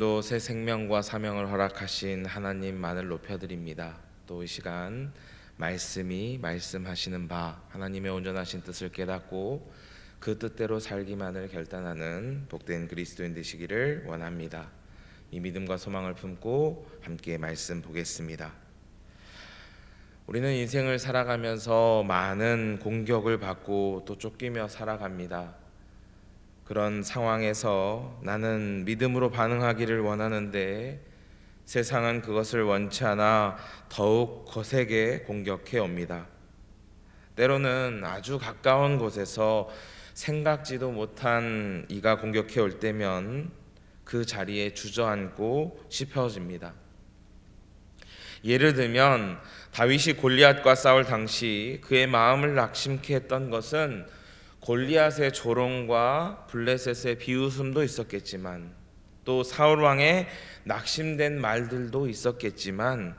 오늘도 새 생명과 사명을 허락하신 하나님만을 높여드립니다. 또 이 시간 말씀이 말씀하시는 바 하나님의 온전하신 뜻을 깨닫고 그 뜻대로 살기만을 결단하는 복된 그리스도인 되시기를 원합니다. 이 믿음과 소망을 품고 함께 말씀 보겠습니다. 우리는 인생을 살아가면서 많은 공격을 받고 또 쫓기며 살아갑니다. 그런 상황에서 나는 믿음으로 반응하기를 원하는데 세상은 그것을 원치 않아 더욱 거세게 공격해 옵니다. 때로는 아주 가까운 곳에서 생각지도 못한 이가 공격해 올 때면 그 자리에 주저앉고 싶어집니다. 예를 들면 다윗이 골리앗과 싸울 당시 그의 마음을 낙심케 했던 것은 골리앗의 조롱과 블레셋의 비웃음도 있었겠지만 또 사울 왕의 낙심된 말들도 있었겠지만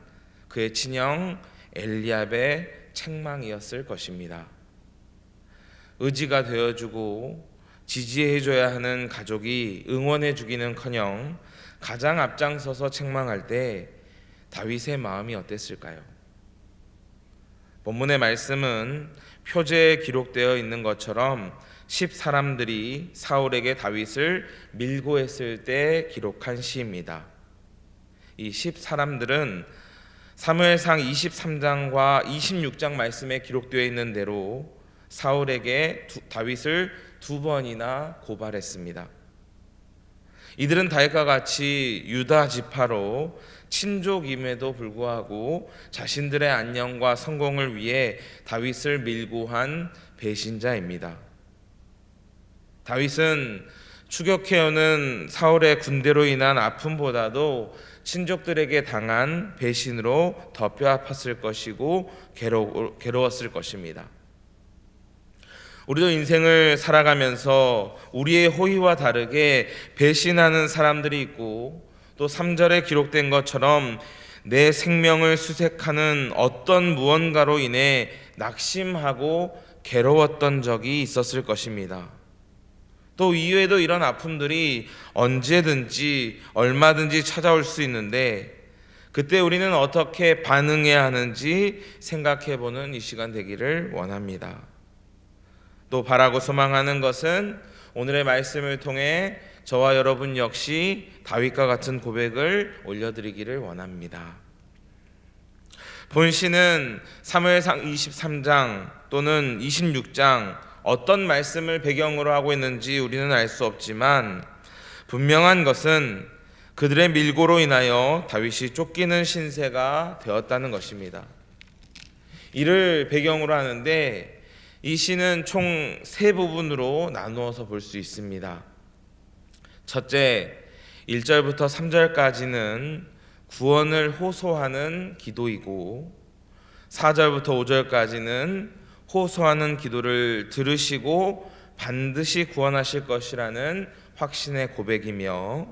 그의 친형 엘리압의 책망이었을 것입니다. 의지가 되어주고 지지해줘야 하는 가족이 응원해주기는커녕 가장 앞장서서 책망할 때 다윗의 마음이 어땠을까요? 본문의 말씀은 표제에 기록되어 있는 것처럼 10사람들이 사울에게 다윗을 밀고 했을 때 기록한 시입니다. 이 10사람들은 사무엘상 23장과 26장 말씀에 기록되어 있는 대로 사울에게 다윗을 2번이나 고발했습니다. 이들은 다윗과 같이 유다 지파로 친족임에도 불구하고 자신들의 안녕과 성공을 위해 다윗을 밀고 한 배신자입니다. 다윗은 추격해오는 사울의 군대로 인한 아픔보다도 친족들에게 당한 배신으로 더 뼈아팠을 것이고 괴로웠을 것입니다. 우리도 인생을 살아가면서 우리의 호의와 다르게 배신하는 사람들이 있고 또 3절에 기록된 것처럼 내 생명을 수색하는 어떤 무언가로 인해 낙심하고 괴로웠던 적이 있었을 것입니다. 또 이외에도 이런 아픔들이 언제든지 얼마든지 찾아올 수 있는데 그때 우리는 어떻게 반응해야 하는지 생각해보는 이 시간 되기를 원합니다. 또 바라고 소망하는 것은 오늘의 말씀을 통해 저와 여러분 역시 다윗과 같은 고백을 올려드리기를 원합니다. 본시는 사무엘상 23장 또는 26장 어떤 말씀을 배경으로 하고 있는지 우리는 알 수 없지만 분명한 것은 그들의 밀고로 인하여 다윗이 쫓기는 신세가 되었다는 것입니다. 이를 배경으로 하는데 이 시는 총 3부분으로 나누어서 볼 수 있습니다. 첫째, 1절부터 3절까지는 구원을 호소하는 기도이고 4절부터 5절까지는 호소하는 기도를 들으시고 반드시 구원하실 것이라는 확신의 고백이며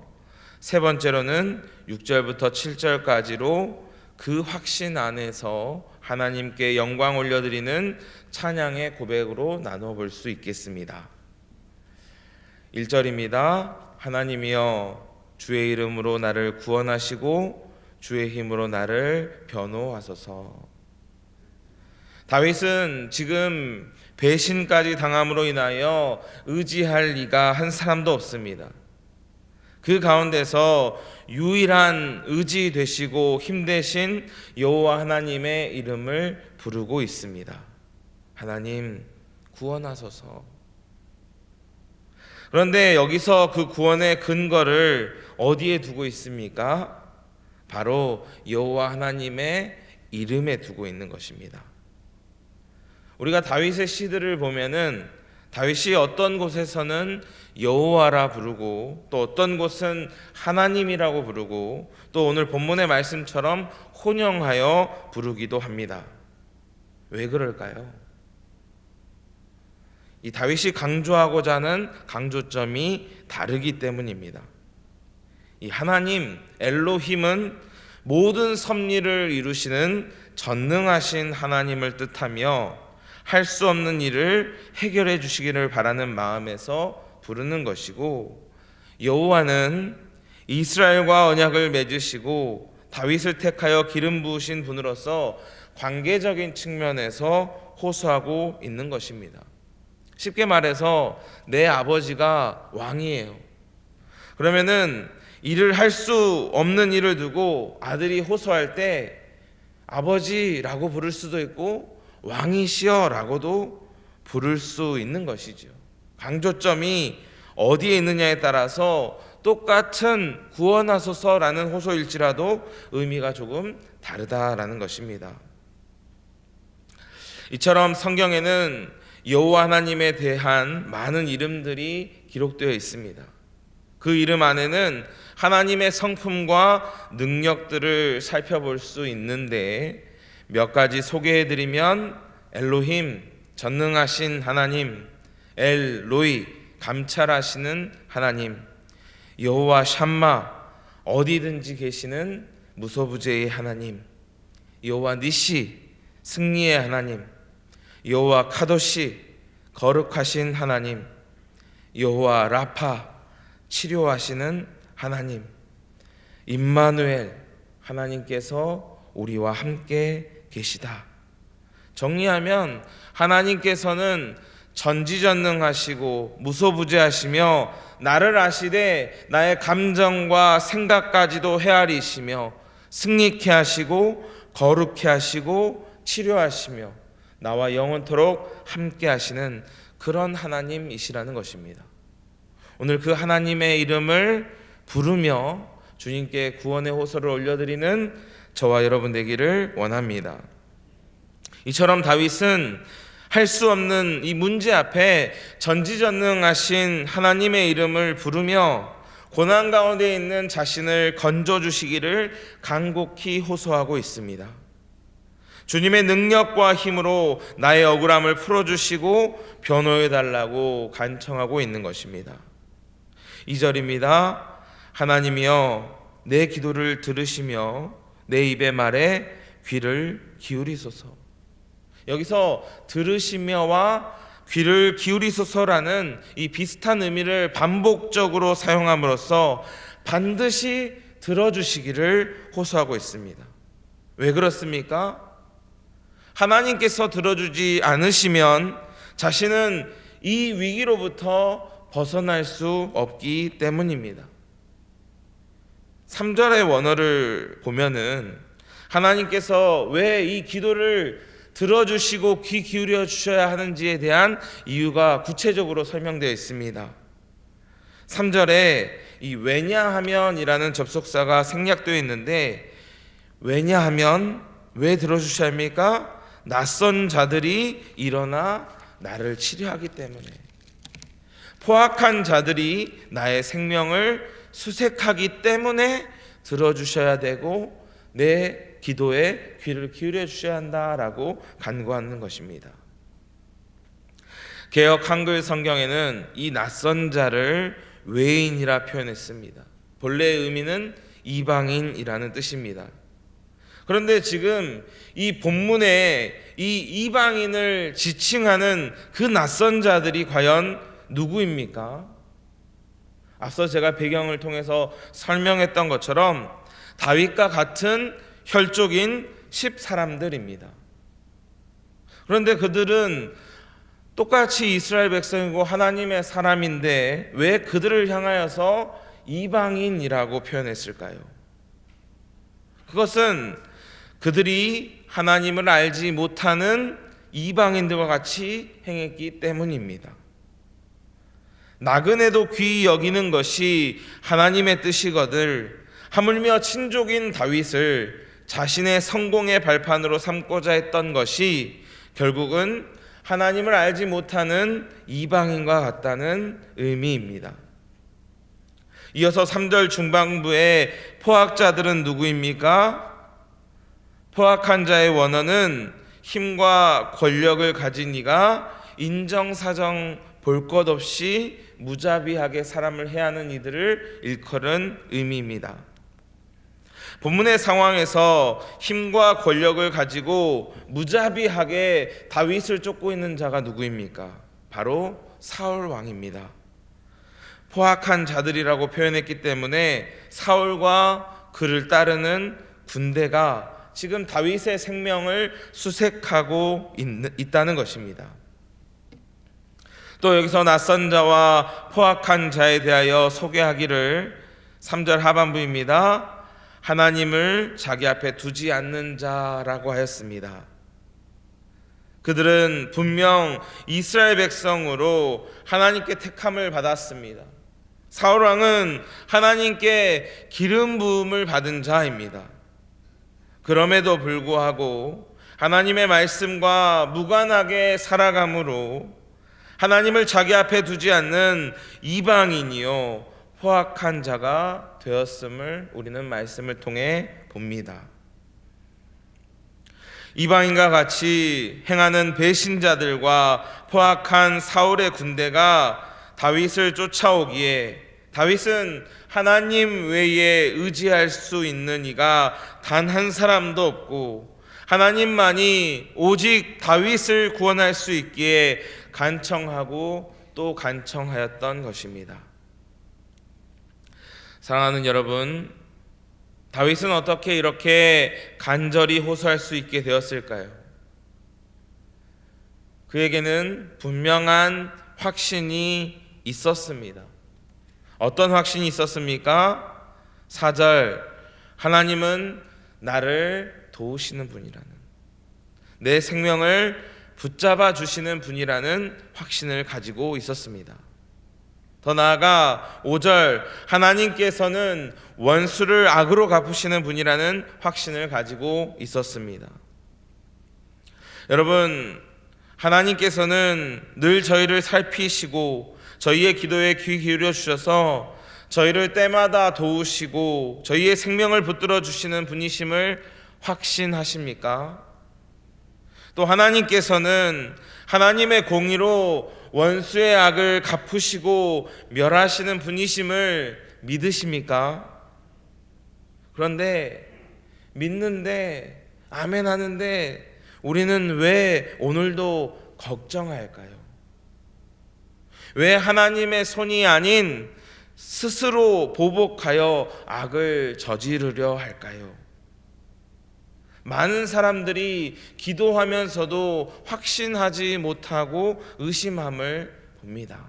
세 번째로는 6절부터 7절까지로 그 확신 안에서 하나님께 영광 올려드리는 찬양의 고백으로 나눠 볼 수 있겠습니다. 1절입니다. 하나님이여 주의 이름으로 나를 구원하시고 주의 힘으로 나를 변호하소서. 다윗은 지금 배신까지 당함으로 인하여 의지할 이가 한 사람도 없습니다. 그 가운데서 유일한 의지 되시고 힘 되신 여호와 하나님의 이름을 부르고 있습니다. 하나님 구원하소서. 그런데 여기서 그 구원의 근거를 어디에 두고 있습니까? 바로 여호와 하나님의 이름에 두고 있는 것입니다. 우리가 다윗의 시들을 보면은 다윗이 어떤 곳에서는 여호와라 부르고 또 어떤 곳은 하나님이라고 부르고 또 오늘 본문의 말씀처럼 혼용하여 부르기도 합니다. 왜 그럴까요? 이 다윗이 강조하고자 하는 강조점이 다르기 때문입니다. 이 하나님 엘로힘은 모든 섭리를 이루시는 전능하신 하나님을 뜻하며 할 수 없는 일을 해결해 주시기를 바라는 마음에서 부르는 것이고 여호와는 이스라엘과 언약을 맺으시고 다윗을 택하여 기름 부으신 분으로서 관계적인 측면에서 호소하고 있는 것입니다. 쉽게 말해서 내 아버지가 왕이에요. 그러면은 일을 할 수 없는 일을 두고 아들이 호소할 때 아버지라고 부를 수도 있고 왕이시여라고도 부를 수 있는 것이죠. 강조점이 어디에 있느냐에 따라서 똑같은 구원하소서라는 호소일지라도 의미가 조금 다르다라는 것입니다. 이처럼 성경에는 여호와 하나님에 대한 많은 이름들이 기록되어 있습니다. 그 이름 안에는 하나님의 성품과 능력들을 살펴볼 수 있는데 몇 가지 소개해드리면 엘로힘, 전능하신 하나님, 엘로이, 감찰하시는 하나님, 여호와 샴마, 어디든지 계시는 무소부재의 하나님, 여호와 니시, 승리의 하나님, 여호와 카도시, 거룩하신 하나님, 여호와 라파, 치료하시는 하나님, 임마누엘, 하나님께서 우리와 함께 계시다. 정리하면 하나님께서는 전지전능하시고 무소부재하시며 나를 아시되 나의 감정과 생각까지도 헤아리시며 승리케 하시고 거룩케 하시고 치료하시며 나와 영원토록 함께 하시는 그런 하나님이시라는 것입니다. 오늘 그 하나님의 이름을 부르며 주님께 구원의 호소를 올려드리는 저와 여러분 되기를 원합니다. 이처럼 다윗은 할 수 없는 이 문제 앞에 전지전능하신 하나님의 이름을 부르며 고난 가운데 있는 자신을 건져주시기를 간곡히 호소하고 있습니다. 주님의 능력과 힘으로 나의 억울함을 풀어주시고 변호해달라고 간청하고 있는 것입니다. 2절입니다. 하나님이여 내 기도를 들으시며 내 입의 말에 귀를 기울이소서. 여기서 들으시며와 귀를 기울이소서라는 이 비슷한 의미를 반복적으로 사용함으로써 반드시 들어주시기를 호소하고 있습니다. 왜 그렇습니까? 하나님께서 들어주지 않으시면 자신은 이 위기로부터 벗어날 수 없기 때문입니다. 3절의 원어를 보면은 하나님께서 왜 이 기도를 들어주시고 귀 기울여 주셔야 하는지에 대한 이유가 구체적으로 설명되어 있습니다. 3절에 이 왜냐하면이라는 접속사가 생략되어 있는데 왜냐하면 왜 들어주셔야 합니까? 낯선 자들이 일어나 나를 치려하기 때문에, 포악한 자들이 나의 생명을 수색하기 때문에 들어주셔야 되고 내 기도에 귀를 기울여 주셔야 한다라고 간구하는 것입니다. 개역 한글 성경에는 이 낯선 자를 외인이라 표현했습니다. 본래의 의미는 이방인이라는 뜻입니다. 그런데 지금 이 본문에 이 이방인을 지칭하는 그 낯선 자들이 과연 누구입니까? 앞서 제가 배경을 통해서 설명했던 것처럼 다윗과 같은 혈족인 10사람들입니다. 그런데 그들은 똑같이 이스라엘 백성이고 하나님의 사람인데 왜 그들을 향하여서 이방인이라고 표현했을까요? 그것은 그들이 하나님을 알지 못하는 이방인들과 같이 행했기 때문입니다. 나그네도 귀히 여기는 것이 하나님의 뜻이거늘 하물며 친족인 다윗을 자신의 성공의 발판으로 삼고자 했던 것이 결국은 하나님을 알지 못하는 이방인과 같다는 의미입니다. 이어서 3절 중반부에 포악자들은 누구입니까? 포악한 자의 원어는 힘과 권력을 가진 이가 인정사정 볼 것 없이 무자비하게 사람을 해하는 이들을 일컬은 의미입니다. 본문의 상황에서 힘과 권력을 가지고 무자비하게 다윗을 쫓고 있는 자가 누구입니까? 바로 사울 왕입니다. 포악한 자들이라고 표현했기 때문에 사울과 그를 따르는 군대가 지금 다윗의 생명을 수색하고 있다는 것입니다. 또 여기서 낯선 자와 포악한 자에 대하여 소개하기를 3절 하반부입니다. 하나님을 자기 앞에 두지 않는 자라고 하였습니다. 그들은 분명 이스라엘 백성으로 하나님께 택함을 받았습니다. 사울 왕은 하나님께 기름 부음을 받은 자입니다. 그럼에도 불구하고 하나님의 말씀과 무관하게 살아감으로 하나님을 자기 앞에 두지 않는 이방인이요 포악한 자가 되었음을 우리는 말씀을 통해 봅니다. 이방인과 같이 행하는 배신자들과 포악한 사울의 군대가 다윗을 쫓아오기에 다윗은 하나님 외에 의지할 수 있는 이가 단 한 사람도 없고 하나님만이 오직 다윗을 구원할 수 있기에 간청하고 또 간청하였던 것입니다. 사랑하는 여러분, 다윗은 어떻게 이렇게 간절히 호소할 수 있게 되었을까요? 그에게는 분명한 확신이 있었습니다. 어떤 확신이 있었습니까? 4절, 하나님은 나를 도우시는 분이라는, 내 생명을 붙잡아 주시는 분이라는 확신을 가지고 있었습니다. 더 나아가 5절, 하나님께서는 원수를 악으로 갚으시는 분이라는 확신을 가지고 있었습니다. 여러분, 하나님께서는 늘 저희를 살피시고 저희의 기도에 귀 기울여 주셔서 저희를 때마다 도우시고 저희의 생명을 붙들어 주시는 분이심을 확신하십니까? 또 하나님께서는 하나님의 공의로 원수의 악을 갚으시고 멸하시는 분이심을 믿으십니까? 그런데 믿는데 아멘 하는데 우리는 왜 오늘도 걱정할까요? 왜 하나님의 손이 아닌 스스로 보복하여 악을 저지르려 할까요? 많은 사람들이 기도하면서도 확신하지 못하고 의심함을 봅니다.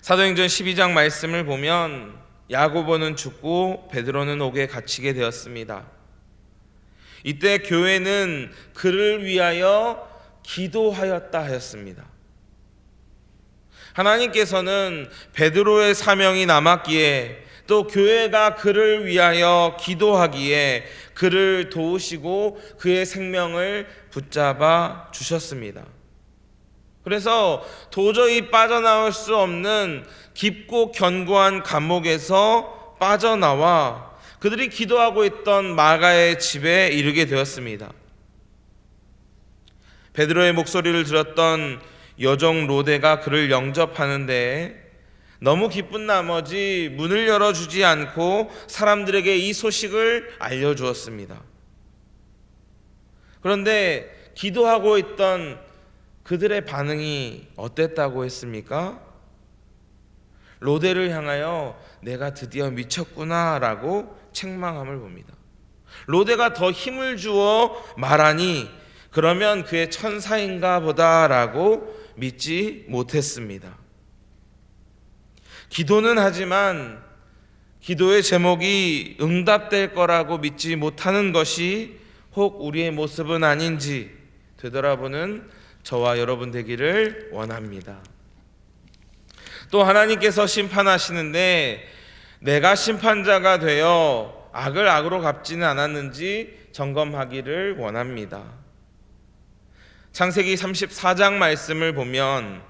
사도행전 12장 말씀을 보면 야고보는 죽고 베드로는 옥에 갇히게 되었습니다. 이때 교회는 그를 위하여 기도하였다 하였습니다. 하나님께서는 베드로의 사명이 남았기에 또 교회가 그를 위하여 기도하기에 그를 도우시고 그의 생명을 붙잡아 주셨습니다. 그래서 도저히 빠져나올 수 없는 깊고 견고한 감옥에서 빠져나와 그들이 기도하고 있던 마가의 집에 이르게 되었습니다. 베드로의 목소리를 들었던 여종 로데가 그를 영접하는데 너무 기쁜 나머지 문을 열어주지 않고 사람들에게 이 소식을 알려주었습니다. 그런데 기도하고 있던 그들의 반응이 어땠다고 했습니까? 로데를 향하여 내가 드디어 미쳤구나 라고 책망함을 봅니다. 로데가 더 힘을 주어 말하니 그러면 그의 천사인가 보다 라고 믿지 못했습니다. 기도는 하지만 기도의 제목이 응답될 거라고 믿지 못하는 것이 혹 우리의 모습은 아닌지 되돌아보는 저와 여러분 되기를 원합니다. 또 하나님께서 심판하시는데 내가 심판자가 되어 악을 악으로 갚지는 않았는지 점검하기를 원합니다. 창세기 34장 말씀을 보면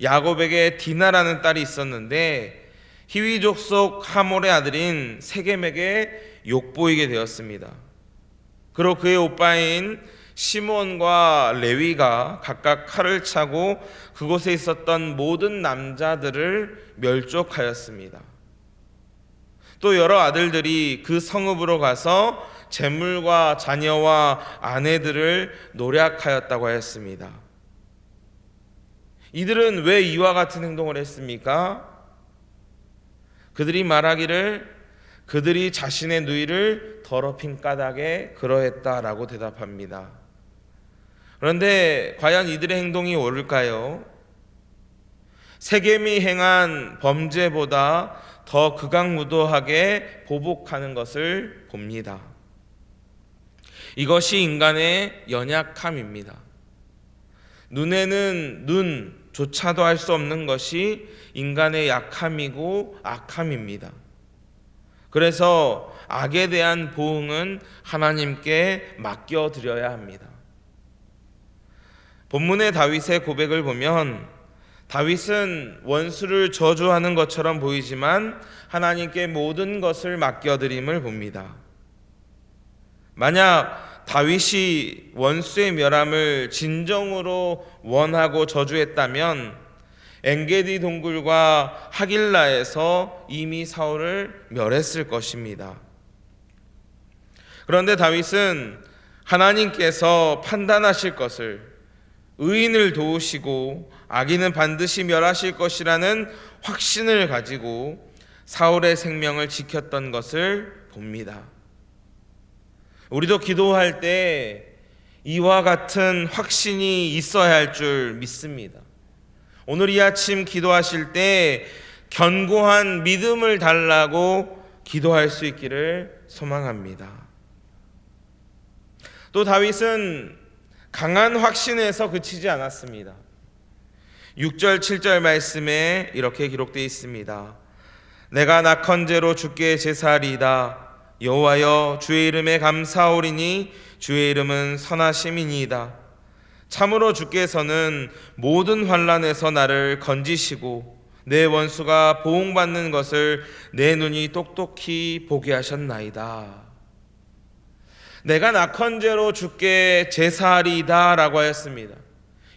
야곱에게 디나라는 딸이 있었는데 히위 족속 하몰의 아들인 세겜에게 욕보이게 되었습니다. 그로 그의 오빠인 시몬과 레위가 각각 칼을 차고 그곳에 있었던 모든 남자들을 멸족하였습니다. 또 여러 아들들이 그 성읍으로 가서 재물과 자녀와 아내들을 노략하였다고 하였습니다. 이들은 왜 이와 같은 행동을 했습니까? 그들이 말하기를 그들이 자신의 누이를 더럽힌 까닭에 그러했다라고 대답합니다. 그런데 과연 이들의 행동이 옳을까요? 세겜이 행한 범죄보다 더 극악무도하게 보복하는 것을 봅니다. 이것이 인간의 연약함입니다. 눈에는 눈조차도 할 수 없는 것이 인간의 약함이고 악함입니다. 그래서 악에 대한 보응은 하나님께 맡겨드려야 합니다. 본문의 다윗의 고백을 보면 다윗은 원수를 저주하는 것처럼 보이지만 하나님께 모든 것을 맡겨드림을 봅니다. 만약 다윗이 원수의 멸함을 진정으로 원하고 저주했다면 엔게디 동굴과 하길라에서 이미 사울을 멸했을 것입니다. 그런데 다윗은 하나님께서 판단하실 것을, 의인을 도우시고 악인은 반드시 멸하실 것이라는 확신을 가지고 사울의 생명을 지켰던 것을 봅니다. 우리도 기도할 때 이와 같은 확신이 있어야 할 줄 믿습니다. 오늘 이 아침 기도하실 때 견고한 믿음을 달라고 기도할 수 있기를 소망합니다. 또 다윗은 강한 확신에서 그치지 않았습니다. 6절 7절 말씀에 이렇게 기록되어 있습니다. 내가 낙헌제로 주께 제사하리이다. 여호와여 주의 이름에 감사하오리니 주의 이름은 선하심이니이다. 참으로 주께서는 모든 환난에서 나를 건지시고 내 원수가 보응받는 것을 내 눈이 똑똑히 보게 하셨나이다. 내가 낙헌제로 주께 제사하리이다 라고 하였습니다.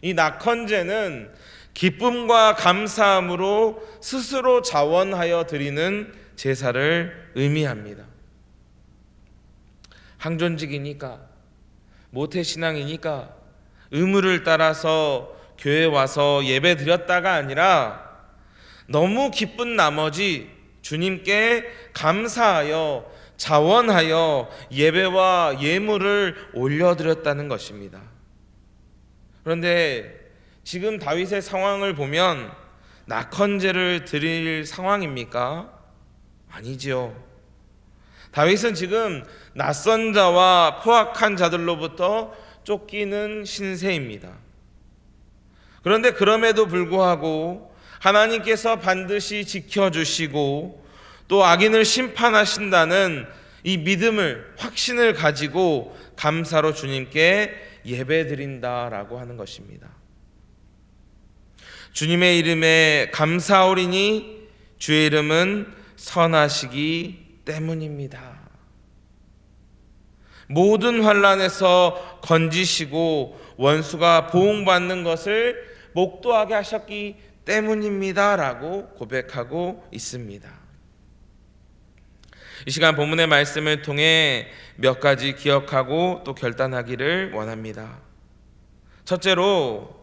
이 낙헌제는 기쁨과 감사함으로 스스로 자원하여 드리는 제사를 의미합니다. 항존직이니까, 모태신앙이니까 의무를 따라서 교회 와서 예배 드렸다가 아니라 너무 기쁜 나머지 주님께 감사하여 자원하여 예배와 예물을 올려드렸다는 것입니다. 그런데 지금 다윗의 상황을 보면 낙헌제를 드릴 상황입니까? 아니지요. 다윗은 지금 낯선 자와 포악한 자들로부터 쫓기는 신세입니다. 그런데 그럼에도 불구하고 하나님께서 반드시 지켜주시고 또 악인을 심판하신다는 이 믿음을, 확신을 가지고 감사로 주님께 예배드린다라고 하는 것입니다. 주님의 이름에 감사하오리니 주의 이름은 선하시기 때문입니다. 모든 환난에서 건지시고 원수가 보응받는 것을 목도하게 하셨기 때문입니다 라고 고백하고 있습니다. 이 시간 본문의 말씀을 통해 몇 가지 기억하고 또 결단하기를 원합니다. 첫째로,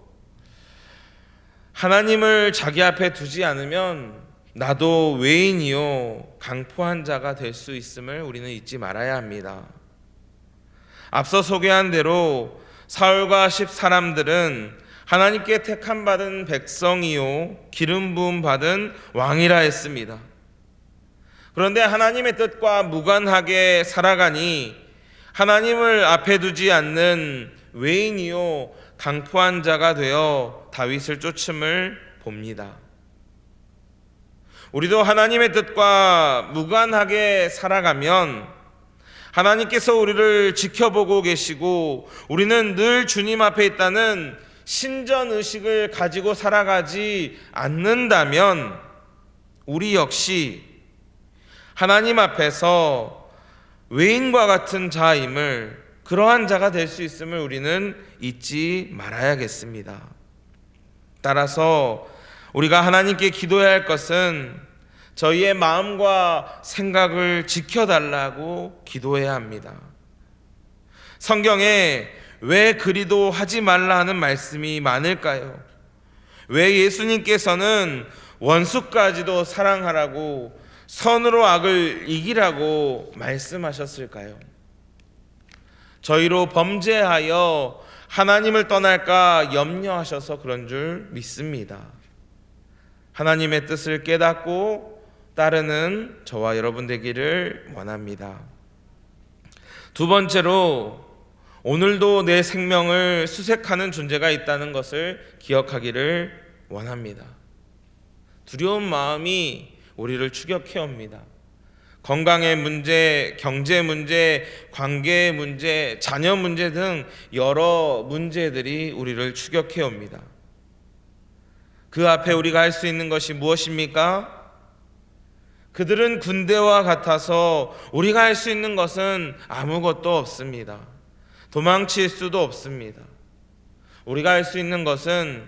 하나님을 자기 앞에 두지 않으면 나도 외인이요 강포한 자가 될 수 있음을 우리는 잊지 말아야 합니다. 앞서 소개한 대로 사울과 10 사람들은 하나님께 택함 받은 백성이요 기름 부음 받은 왕이라 했습니다. 그런데 하나님의 뜻과 무관하게 살아가니 하나님을 앞에 두지 않는 외인이요 강포한 자가 되어 다윗을 쫓음을 봅니다. 우리도 하나님의 뜻과 무관하게 살아가면 하나님께서 우리를 지켜보고 계시고 우리는 늘 주님 앞에 있다는 신전의식을 가지고 살아가지 않는다면 우리 역시 하나님 앞에서 외인과 같은 자임을, 그러한 자가 될 수 있음을 우리는 잊지 말아야겠습니다. 따라서 우리가 하나님께 기도해야 할 것은 저희의 마음과 생각을 지켜달라고 기도해야 합니다. 성경에 왜 그리도 하지 말라 하는 말씀이 많을까요? 왜 예수님께서는 원수까지도 사랑하라고, 선으로 악을 이기라고 말씀하셨을까요? 저희로 범죄하여 하나님을 떠날까 염려하셔서 그런 줄 믿습니다. 하나님의 뜻을 깨닫고 따르는 저와 여러분 되기를 원합니다. 두 번째로, 오늘도 내 생명을 수색하는 존재가 있다는 것을 기억하기를 원합니다. 두려운 마음이 우리를 추격해 옵니다. 건강의 문제, 경제 문제, 관계의 문제, 자녀 문제 등 여러 문제들이 우리를 추격해 옵니다. 그 앞에 우리가 할 수 있는 것이 무엇입니까? 그들은 군대와 같아서 우리가 할 수 있는 것은 아무것도 없습니다. 도망칠 수도 없습니다. 우리가 할 수 있는 것은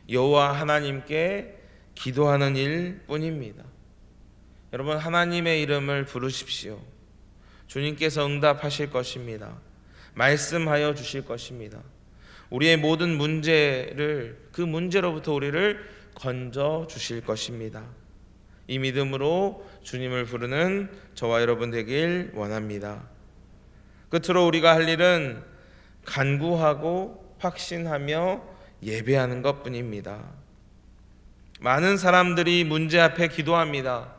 여호와 하나님께 기도하는 일뿐입니다. 여러분, 하나님의 이름을 부르십시오. 주님께서 응답하실 것입니다. 말씀하여 주실 것입니다. 우리의 모든 문제를, 그 문제로부터 우리를 건져 주실 것입니다. 이 믿음으로 주님을 부르는 저와 여러분 되길 원합니다. 끝으로 우리가 할 일은 간구하고 확신하며 예배하는 것뿐입니다. 많은 사람들이 문제 앞에 기도합니다.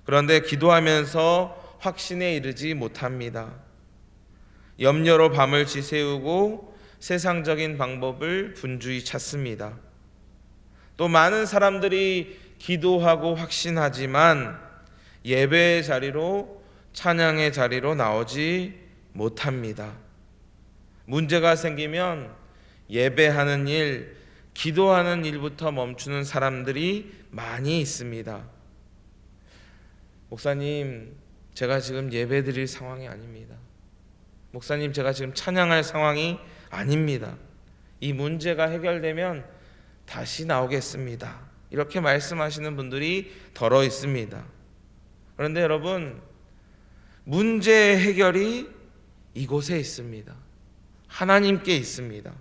그런데 기도하면서 확신에 이르지 못합니다. 염려로 밤을 지새우고 세상적인 방법을 분주히 찾습니다. 또 많은 사람들이 기도하고 확신하지만 예배의 자리로, 찬양의 자리로 나오지 못합니다. 문제가 생기면 예배하는 일, 기도하는 일부터 멈추는 사람들이 많이 있습니다. 목사님, 제가 지금 예배 드릴 상황이 아닙니다. 목사님, 제가 지금 찬양할 상황이 아닙니다. 이 문제가 해결되면 다시 나오겠습니다. 이렇게 말씀하시는 분들이 더러 있습니다. 그런데 여러분, 문제 해결이 이곳에 있습니다. 하나님께 있습니다.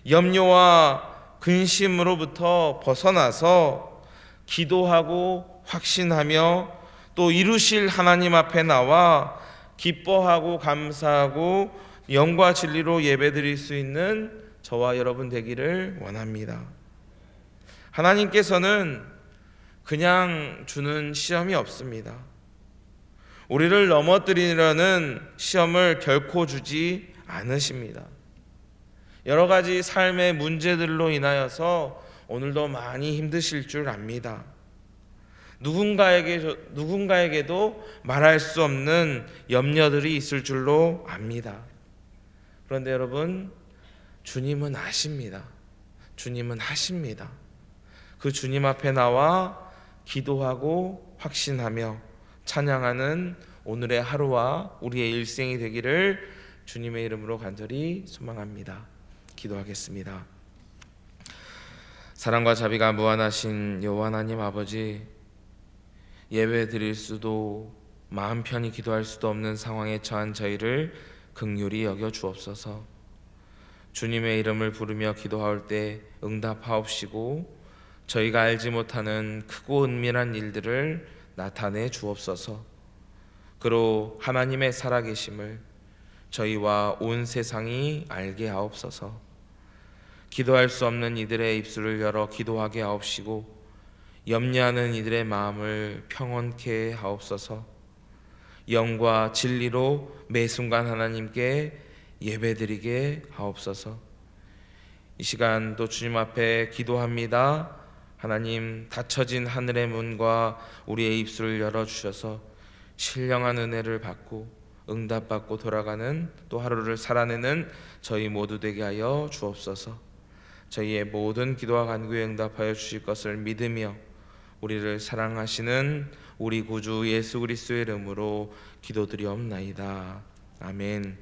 염려와 근심으로부터 벗어나서 기도하고 확신하며 또 이루실 하나님 앞에 나와 기뻐하고 감사하고 영과 진리로 예배드릴 수 있는 저와 여러분 되기를 원합니다. 하나님께서는 그냥 주는 시험이 없습니다. 우리를 넘어뜨리려는 시험을 결코 주지 않으십니다. 여러 가지 삶의 문제들로 인하여서 오늘도 많이 힘드실 줄 압니다. 누군가에게도 말할 수 없는 염려들이 있을 줄로 압니다. 그런데 여러분, 주님은 아십니다. 주님은 하십니다. 그 주님 앞에 나와 기도하고 확신하며 찬양하는 오늘의 하루와 우리의 일생이 되기를 주님의 이름으로 간절히 소망합니다. 기도하겠습니다. 사랑과 자비가 무한하신 여호와 하나님 아버지, 예배 드릴 수도 마음 편히 기도할 수도 없는 상황에 처한 저희를 긍휼히 여겨 주옵소서. 주님의 이름을 부르며 기도할 때 응답하옵시고 저희가 알지 못하는 크고 은밀한 일들을 나타내 주옵소서. 그로 하나님의 살아계심을 저희와 온 세상이 알게 하옵소서. 기도할 수 없는 이들의 입술을 열어 기도하게 하옵시고 염려하는 이들의 마음을 평온케 하옵소서. 영과 진리로 매 순간 하나님께 예배드리게 하옵소서. 이 시간도 주님 앞에 기도합니다. 하나님, 닫혀진 하늘의 문과 우리의 입술을 열어주셔서 신령한 은혜를 받고 응답받고 돌아가는 또 하루를 살아내는 저희 모두 되게 하여 주옵소서. 저희의 모든 기도와 간구에 응답하여 주실 것을 믿으며 우리를 사랑하시는 우리 구주 예수 그리스도의 이름으로 기도드리옵나이다. 아멘.